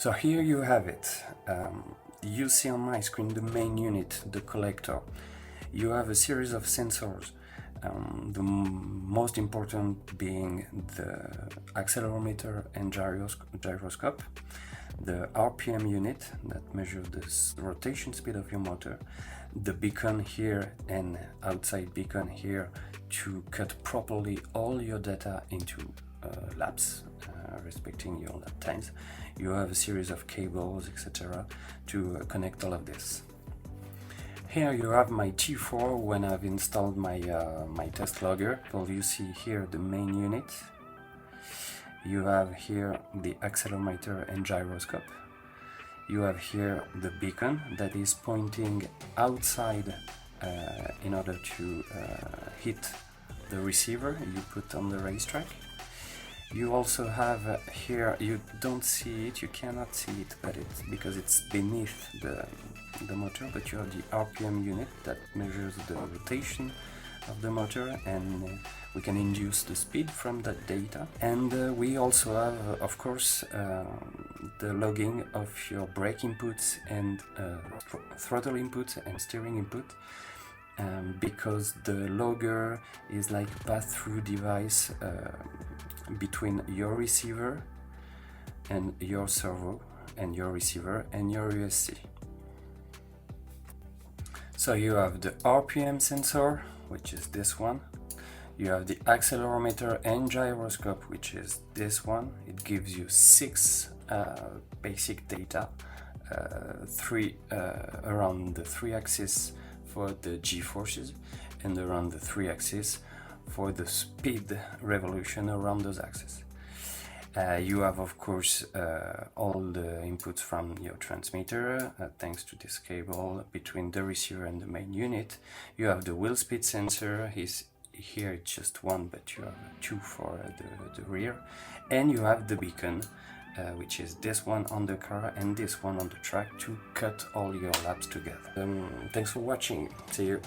So here you have it. You see on my screen the main unit, the collector. You have a series of sensors, the most important being the accelerometer and gyroscope, the RPM unit that measures the rotation speed of your motor, the beacon here and outside beacon here to cut properly all your data into laps, respecting your lap times. You have a series of cables, etc. to connect all of this. Here you have my T4 when I've installed my test logger. So you see here the main unit. You have here the accelerometer and gyroscope. You have here the beacon that is pointing outside in order to hit the receiver you put on the racetrack. You also have here, you don't see it, you cannot see it, but it's because it's beneath the motor, but you have the RPM unit that measures the rotation of the motor, and we can induce the speed from that data. And we also have, of course, the logging of your brake inputs and throttle input and steering input, because the logger is like a pass-through device between your receiver and your servo, and your receiver and your USC. So you have the RPM sensor, which is this one. You have the accelerometer and gyroscope, which is this one. It gives you 6 basic data, 3 around the 3 axis for the G-forces, and around the 3 axis for the speed revolution around those axes. You have, of course, all the inputs from your transmitter, thanks to this cable between the receiver and the main unit. You have the wheel speed sensor. Here it's just one, but you have 2 for the rear. And you have the beacon, which is this one on the car and this one on the track, to cut all your laps together. Thanks for watching. See you.